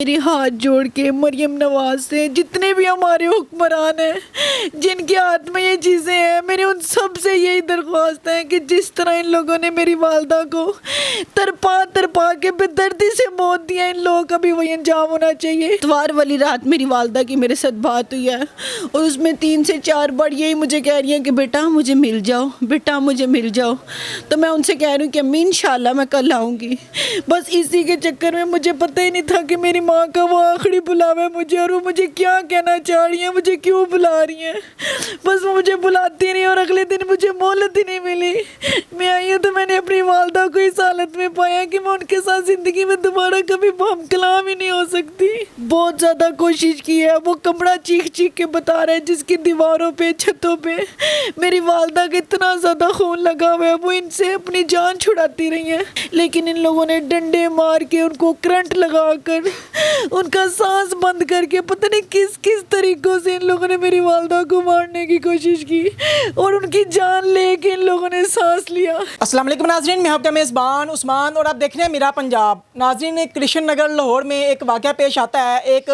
میرے ہاتھ جوڑ کے مریم نواز سے جتنے بھی ہمارے حکمران ہیں جن کے ہاتھ میں یہ چیزیں ہیں، میرے ان سب سے یہی درخواست ہے کہ جس طرح ان لوگوں نے میری والدہ کو تڑپا کے بے دردی سے موت دیا، ان لوگوں کا بھی وہی انجام ہونا چاہیے۔ اتوار والی رات میری والدہ کی میرے ساتھ بات ہوئی ہے اور اس میں 3 سے 4 بار یہی مجھے کہہ رہی ہیں کہ بیٹا مجھے مل جاؤ، بیٹا مجھے مل جاؤ۔ تو میں ان سے کہہ رہی ہوں کہ امی انشاءاللہ میں کل آؤں گی۔ بس اسی کے چکر میں مجھے پتہ ہی نہیں تھا کہ میری ماں کا وہ آخری بلاوا ہے مجھے، اور وہ مجھے کیا کہنا چاہ رہی ہیں، مجھے کیوں بلا رہی ہیں۔ بس وہ مجھے بلاتی نہیں اور اگلے دن مجھے مہلت ہی نہیں ملی۔ میں آئی ہوں تو میں نے اپنی والدہ کو اس حالت میں پایا کہ میں ان کے ساتھ زندگی میں دوبارہ کبھی ہم کلام ہی نہیں ہو سکتی۔ بہت زیادہ کوشش کی ہے، وہ کمرہ چیخ کے بتا رہے ہیں جس کی دیواروں پہ چھتوں پہ میری والدہ کا اتنا زیادہ خون لگا ہوا ہے، وہ ان سے اپنی جان چھڑاتی رہی ہیں، لیکن ان لوگوں نے ڈنڈے مار کے ان کو کرنٹ لگا کر ان کا سانس بند کر کے پتہ نہیں کس طریقوں سے ان لوگوں نے میری والدہ کو مارنے کی کوشش کی اور ان کی جان لے کے ان لوگوں نے سانس لیا۔ السلام علیکم ناظرین، میں آپ کا میزبان عثمان اور آپ دیکھ رہے ہیں میرا پنجاب۔ ناظرین، کرشن نگر لاہور میں ایک واقعہ پیش آتا ہے۔ ایک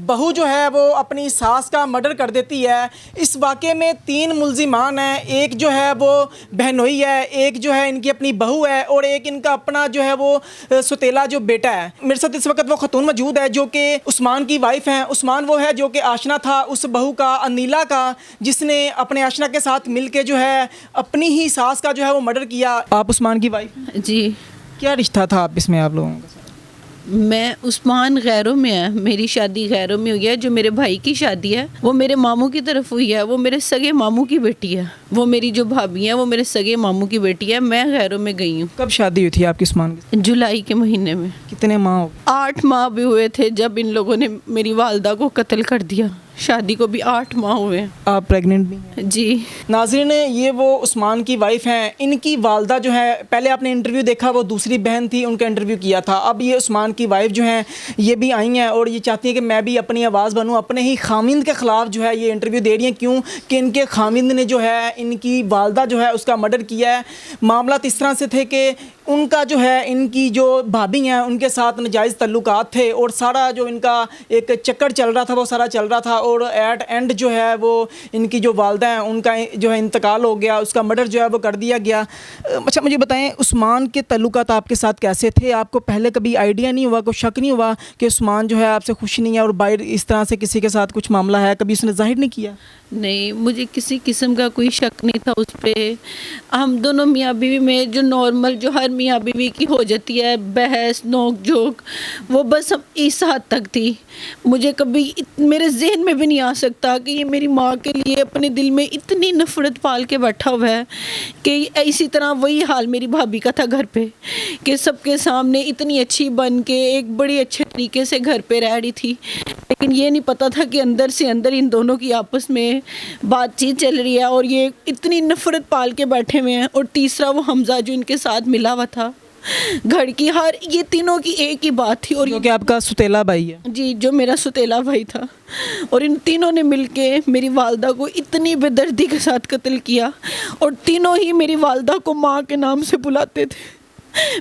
بہو جو ہے وہ اپنی ساس کا مرڈر کر دیتی ہے۔ اس واقعے میں 3 ملزمان ہیں، ایک جو ہے وہ بہنوئی ہے، ایک جو ہے ان کی اپنی بہو ہے اور ایک ان کا اپنا جو ہے وہ ستیلا جو بیٹا ہے۔ میرے ساتھ اس وقت وہ خاتون موجود ہے جو کہ عثمان کی وائف ہیں۔ عثمان وہ ہے جو کہ آشنا تھا اس بہو کا، انیلا کا، جس نے اپنے آشنا کے ساتھ مل کے جو ہے اپنی ہی ساس کا جو ہے وہ مرڈر کیا۔ آپ عثمان کی وائف ہیں؟ جی۔ کیا رشتہ تھا آپس میں آپ لوگوں کا؟ میں عثمان غیروں میں ہے، میری شادی غیروں میں ہوئی ہے۔ جو میرے بھائی کی شادی ہے وہ میرے ماموں کی طرف ہوئی ہے، وہ میرے سگے ماموں کی بیٹی ہے۔ وہ میری جو بھابھی ہیں وہ میرے سگے ماموں کی بیٹی ہے۔ میں غیروں میں گئی ہوں۔ کب شادی ہوئی تھی آپ کی عثمان کی؟ جولائی کے مہینے میں۔ کتنے ماہ ہو گئے؟ 8 ماہ بھی ہوئے تھے جب ان لوگوں نے میری والدہ کو قتل کر دیا۔ شادی کو بھی 8 ماہ ہوئے۔ آپ پریگننٹ بھی ہیں؟ جی۔ ناظرین، یہ وہ عثمان کی وائف ہیں۔ ان کی والدہ جو ہے، پہلے آپ نے انٹرویو دیکھا، وہ دوسری بہن تھی، ان کا انٹرویو کیا تھا۔ اب یہ عثمان کی وائف جو ہیں یہ بھی آئی ہیں اور یہ چاہتی ہیں کہ میں بھی اپنی آواز بنوں، اپنے ہی خاوند کے خلاف جو ہے یہ انٹرویو دے رہی ہیں۔ کیوں کہ ان کے خاوند نے جو ہے ان کی والدہ جو ہے اس کا مرڈر کیا ہے۔ معاملات اس طرح سے تھے کہ ان کا جو ہے ان کی جو بھابھی ہیں ان کے ساتھ ناجائز تعلقات تھے اور سارا جو ان کا ایک چکر چل رہا تھا وہ سارا چل رہا تھا، اور ایٹ اینڈ جو ہے وہ ان کی جو والدہ ہیں ان کا جو ہے انتقال ہو گیا، اس کا مرڈر جو ہے وہ کر دیا گیا۔ اچھا مجھے بتائیں، عثمان کے تعلقات آپ کے ساتھ کیسے تھے؟ آپ کو پہلے کبھی آئیڈیا نہیں ہوا، کوئی شک نہیں ہوا کہ عثمان جو ہے آپ سے خوش نہیں ہے اور باہر اس طرح سے کسی کے ساتھ کچھ معاملہ ہے؟ کبھی اس نے ظاہر نہیں کیا؟ نہیں، مجھے کسی قسم کا کوئی شک نہیں تھا اس پہ۔ ہم دونوں میاں بیوی میں جو نارمل جو ہر میاں بیوی کی ہو جاتی ہے بحث نوک جھوک، وہ بس ہم اس حد تک تھی۔ مجھے کبھی میرے ذہن میں بھی نہیں آ سکتا کہ یہ میری ماں کے لیے اپنے دل میں اتنی نفرت پال کے بیٹھا ہوا ہے کہ اسی طرح وہی حال میری بھابھی کا تھا گھر پہ، کہ سب کے سامنے اتنی اچھی بن کے ایک بڑی اچھے طریقے سے گھر پہ رہ رہی تھی، لیکن یہ نہیں پتا تھا کہ اندر سے اندر ان دونوں کی آپس میں بات چیت چل رہی ہے اور یہ اتنی نفرت پال کے بیٹھے ہوئے ہیں۔ اور تیسرا وہ حمزہ جو ان کے ساتھ ملا ہوا تھا گھر کی، ہر یہ تینوں کی ایک ہی بات تھی۔ اور جو کہ آپ کا ستیلا بھائی ہے؟ جی، جو میرا ستیلا بھائی تھا، اور ان تینوں نے مل کے میری والدہ کو اتنی بے دردی کے ساتھ قتل کیا، اور تینوں ہی میری والدہ کو ماں کے نام سے بلاتے تھے،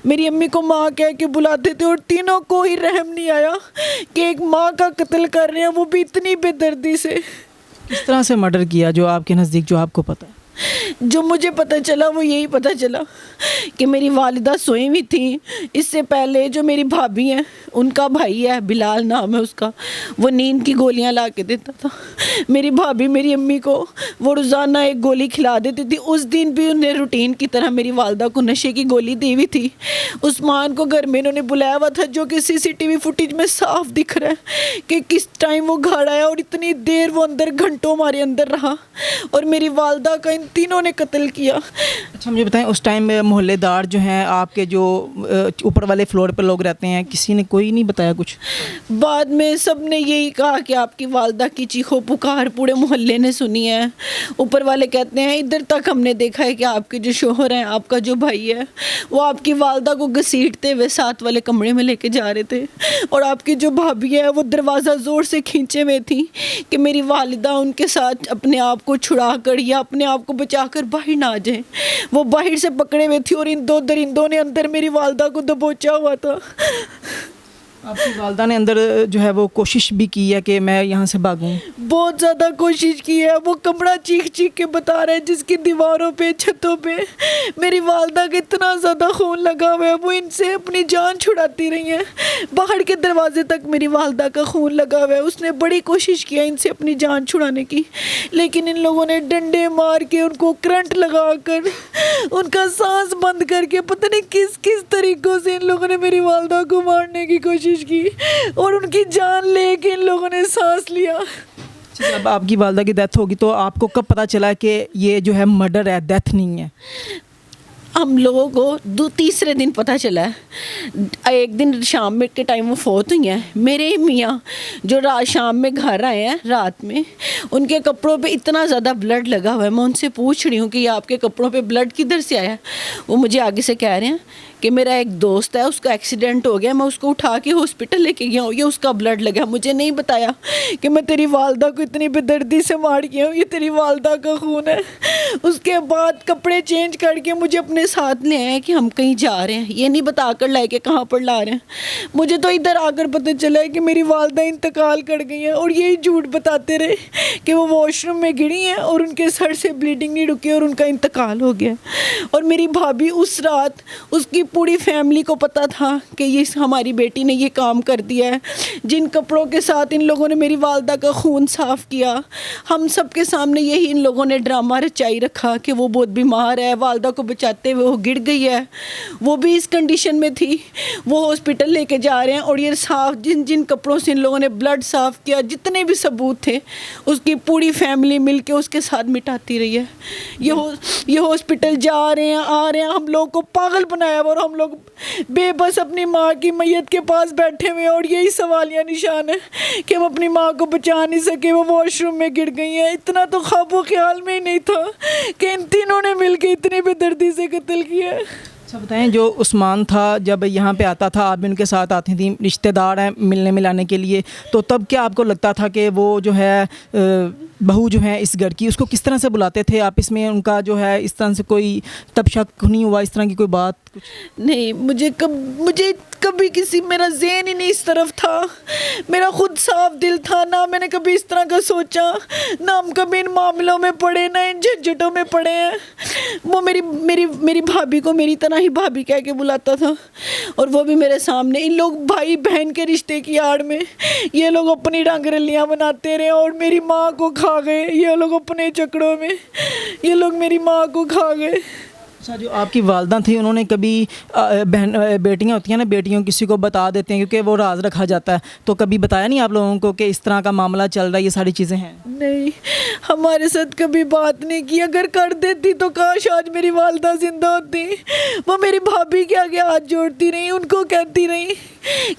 میری امی کو ماں کہہ کے بلاتے تھے، اور تینوں کو ہی رحم نہیں آیا کہ ایک ماں کا قتل کر رہے ہیں، وہ بھی اتنی بے دردی سے۔ کس طرح سے مرڈر کیا جو آپ کے نزدیک، جو آپ کو پتہ ہے؟ جو مجھے پتہ چلا وہ یہی پتہ چلا کہ میری والدہ سوئی ہوئی تھیں۔ اس سے پہلے جو میری بھابھی ہیں ان کا بھائی ہے، بلال نام ہے اس کا، وہ نیند کی گولیاں لا کے دیتا تھا۔ میری بھابھی میری امی کو وہ روزانہ ایک گولی کھلا دیتی تھی۔ اس دن بھی انہیں روٹین کی طرح میری والدہ کو نشے کی گولی دی ہوئی تھی۔ عثمان کو گھر میں انہوں نے بلایا ہوا تھا، جو کہ CCTV فوٹیج میں صاف دکھ رہا ہے کہ کس ٹائم وہ گھر آیا اور اتنی دیر وہ اندر گھنٹوں ہمارے اندر رہا، اور میری والدہ کا ان تینوں نے قتل کیا۔ اچھا مجھے بتائیں، اس ٹائم محلے دار جو ہیں آپ کے، جو اوپر والے فلور پہ لوگ رہتے ہیں، کسی نے کوئی نہیں بتایا کچھ؟ بعد میں سب نے یہی کہا کہ آپ کی والدہ کی چیخو پکار پورے محلے نے سنی ہے۔ اوپر والے کہتے ہیں ادھر تک ہم نے دیکھا ہے کہ آپ کے جو شوہر ہیں، آپ کا جو بھائی ہے، وہ آپ کی والدہ کو گھسیٹتے ہوئے ساتھ والے کمرے میں لے کے جا رہے تھے، اور آپ کی جو بھابھی ہے وہ دروازہ زور سے کھینچے ہوئے تھی کہ میری والدہ ان کے ساتھ اپنے آپ کو چھڑا کر یا اپنے آپ کو بچا کر باہر نہ آ جائیں۔ وہ باہر سے پکڑے ہوئے تھی اور ان 2 درندوں نے اندر میری والدہ کو دبوچا ہوا تھا۔ آپ کی والدہ نے اندر جو ہے وہ کوشش بھی کی ہے کہ میں یہاں سے بھاگوں؟ بہت زیادہ کوشش کی ہے. وہ کمرہ چیخ چیخ کے بتا رہے ہیں جس کی دیواروں پہ چھتوں پہ میری والدہ کا اتنا زیادہ خون لگا ہوا ہے. وہ ان سے اپنی جان چھڑاتی رہی ہیں. باہر کے دروازے تک میری والدہ کا خون لگا ہوا ہے. اس نے بڑی کوشش کیا ان سے اپنی جان چھڑانے کی, لیکن ان لوگوں نے ڈنڈے مار کے, ان کو کرنٹ لگا کر, ان کا سانس بند کر کے, پتہ نہیں کس کس طریقوں سے ان لوگوں نے میری والدہ کو مارنے کی کوشش کی اور ان کی جان لے کے ان لوگوں نے سانس لیا. جب آپ کی والدہ کی ڈیتھ ہوگی تو آپ کو کب پتہ چلا کہ یہ جو ہے مرڈر ہے, ڈیتھ نہیں ہے؟ ہم لوگوں کو تیسرے دن پتہ چلا ہے. ایک دن شام میں کے ٹائم وہ فوت ہوئی ہیں. میرے میاں جو شام میں گھر آئے ہیں رات میں, ان کے کپڑوں پہ اتنا زیادہ بلڈ لگا ہوا ہے. میں ان سے پوچھ رہی ہوں کہ یہ آپ کے کپڑوں پہ بلڈ کدھر سے آیا ہے. وہ مجھے آگے سے کہہ رہے ہیں کہ میرا ایک دوست ہے, اس کا ایکسیڈنٹ ہو گیا, میں اس کو اٹھا کے ہاسپٹل لے کے گیا ہوں, یہ اس کا بلڈ لگا. مجھے نہیں بتایا کہ میں تیری والدہ کو اتنی بے دردی سے مار گیا ہوں, یہ تیری والدہ کا خون ہے. اس کے بعد کپڑے چینج کر کے مجھے اپنے ساتھ لے آئے کہ ہم کہیں جا رہے ہیں. یہ نہیں بتا کر لائے کہ کہاں پر لا رہے ہیں. مجھے تو ادھر آ کر پتہ چلا ہے کہ میری والدہ انتقال کر گئی ہیں, اور یہی جھوٹ بتاتے رہے کہ وہ واش روم میں گری ہیں اور ان کے سر سے بلیڈنگ نہیں رکی اور ان کا انتقال ہو گیا. اور میری بھابھی اس رات, اس کی پوری فیملی کو پتہ تھا کہ یہ ہماری بیٹی نے یہ کام کر دیا ہے. جن کپڑوں کے ساتھ ان لوگوں نے میری والدہ کا خون صاف کیا, ہم سب کے سامنے یہی ان لوگوں نے ڈرامہ رچائی رکھا کہ وہ بہت بیمار ہے, والدہ کو بچاتے ہوئے وہ گر گئی ہے, وہ بھی اس کنڈیشن میں تھی, وہ ہاسپٹل لے کے جا رہے ہیں. اور یہ صاف جن جن کپڑوں سے ان لوگوں نے بلڈ صاف کیا, جتنے بھی ثبوت تھے, اس کی پوری فیملی مل کے اس کے ساتھ مٹاتی رہی ہے. یہ ہاسپٹل جا رہے ہیں, آ رہے ہیں, ہم لوگ کو پاگل بنایا ہوا, اور ہم لوگ بے بس اپنی ماں کی میت کے پاس بیٹھے ہوئے ہیں. اور یہی سوالیہ نشان ہے کہ ہم اپنی ماں کو بچا نہیں سکے, وہ واش روم میں گر گئی ہیں. اتنا تو خواب و خیال میں ہی نہیں تھا کہ ان تینوں نے مل کے اتنی بے دردی سے قتل کیا. اچھا بتائیں, جو عثمان تھا جب یہاں پہ آتا تھا, آپ بھی ان کے ساتھ آتی تھیں, رشتہ دار ہیں ملنے ملانے کے لیے, تو تب کیا آپ کو لگتا تھا کہ وہ جو ہے بہو جو ہے اس گھر کی, اس کو کس طرح سے بلاتے تھے آپ؟ اس میں ان کا جو ہے اس طرح سے کوئی تب شک نہیں ہوا, اس طرح کی کوئی بات کچھ نہیں؟ مجھے کبھی کسی میرا ذہن ہی نہیں اس طرف تھا. میرا خود صاف دل تھا, نہ میں نے کبھی اس طرح کا سوچا, نہ ہم کبھی ان معاملوں میں پڑے, نہ ان جھنجھٹوں میں پڑے ہیں. وہ میری بھابھی کو میری طرح ہی بھابھی کہہ کے بلاتا تھا, اور وہ بھی میرے سامنے. ان لوگ بھائی بہن کے رشتے کی آڑ میں یہ لوگ اپنی رنگ رلیاں بناتے رہے, اور میری ماں کو کھا گئے. یہ لوگ اپنے چکروں میں یہ لوگ میری ماں کو کھا گئے. اچھا, جو آپ کی والدہ تھیں انہوں نے کبھی بیٹیاں ہوتی ہیں نا, بیٹیوں کسی کو بتا دیتے ہیں کیونکہ وہ راز رکھا جاتا ہے, تو کبھی بتایا نہیں آپ لوگوں کو کہ اس طرح کا معاملہ چل رہا ہے, یہ ساری چیزیں ہیں؟ نہیں, ہمارے ساتھ کبھی بات نہیں کی. اگر کر دیتی تو کاش آج میری والدہ زندہ ہوتی. وہ میری بھابھی کے آگے ہاتھ جوڑتی رہی, ان کو کہتی رہی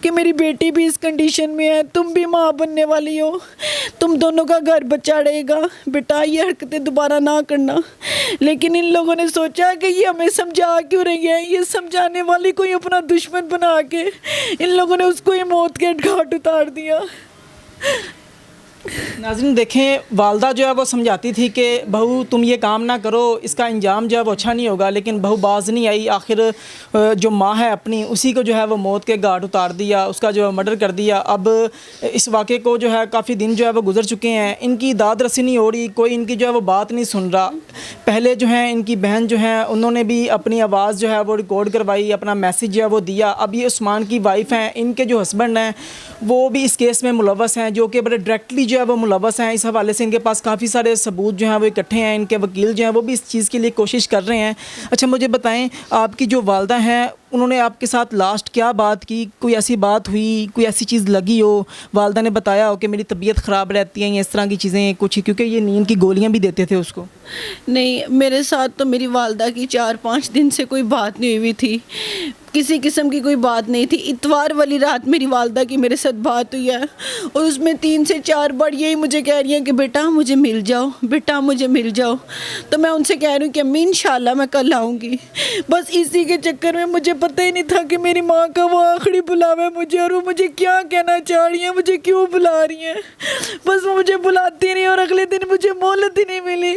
کہ میری بیٹی بھی اس کنڈیشن میں ہے, تم بھی ماں بننے والی ہو, تم دونوں کا گھر بچا رہے گا, بیٹا یہ حرکتیں دوبارہ نہ کرنا. لیکن ان لوگوں نے سوچا کہ یہ ہمیں سمجھا کیوں رہی ہے, یہ سمجھانے والی کوئی اپنا دشمن بنا کے ان لوگوں نے اس کو ہی موت کے گھاٹ اتار دیا. ناظرین دیکھیں, والدہ جو ہے وہ سمجھاتی تھی کہ بہو تم یہ کام نہ کرو, اس کا انجام جو ہے وہ اچھا نہیں ہوگا, لیکن بہو باز نہیں آئی. آخر جو ماں ہے اپنی, اسی کو جو ہے وہ موت کے گھاٹ اتار دیا, اس کا جو ہے مرڈر کر دیا. اب اس واقعے کو جو ہے کافی دن جو ہے وہ گزر چکے ہیں, ان کی داد رسی نہیں ہو رہی, کوئی ان کی جو ہے وہ بات نہیں سن رہا. پہلے جو ہیں ان کی بہن جو ہیں انہوں نے بھی اپنی آواز جو ہے وہ ریکارڈ کروائی, اپنا میسیج جو ہے وہ دیا. اب یہ عثمان کی وائف ہیں, ان کے جو ہسبینڈ ہیں وہ بھی اس کیس میں ملوث ہیں, جو کہ بڑے ڈائریکٹلی جو ہے وہ ملوث ہیں. اس حوالے سے ان کے پاس کافی سارے ثبوت جو ہیں وہ اکٹھے ہیں, ان کے وکیل جو ہیں وہ بھی اس چیز کے لیے کوشش کر رہے ہیں. اچھا مجھے بتائیں, آپ کی جو والدہ ہیں انہوں نے آپ کے ساتھ لاسٹ کیا بات کی؟ کوئی ایسی بات ہوئی, کوئی ایسی چیز لگی ہو, والدہ نے بتایا ہو کہ میری طبیعت خراب رہتی ہے, یا اس طرح کی چیزیں کچھ, کیونکہ یہ نیند کی گولیاں بھی دیتے تھے اس کو؟ نہیں, میرے ساتھ تو میری والدہ کی 4-5 دن سے کوئی بات نہیں ہوئی تھی, کسی قسم کی کوئی بات نہیں تھی. اتوار والی رات میری والدہ کی میرے ساتھ بات ہوئی ہے, اور اس میں 3 سے 4 بار یہی مجھے کہہ رہی ہیں کہ بیٹا مجھے مل جاؤ, بیٹا مجھے مل جاؤ. تو میں ان سے کہہ رہی ہوں کہ امی انشاءاللہ میں کل آؤں گی. بس اسی کے چکر میں مجھے پتہ ہی نہیں تھا کہ میری ماں کا وہ آخری بلاوا ہے مجھے, اور وہ مجھے کیا کہنا چاہ رہی ہیں, مجھے کیوں بلا رہی ہیں. بس وہ مجھے بلاتی نہیں, اور اگلے دن مجھے مہلت ہی نہیں ملی.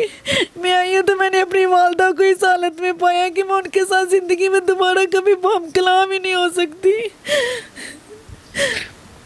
میں آئی ہوں تو میں نے اپنی والدہ کو اس حالت میں پایا کہ میں ان کے ساتھ زندگی میں دوبارہ کبھی ہم کلام ہی نہیں ہو سکتی.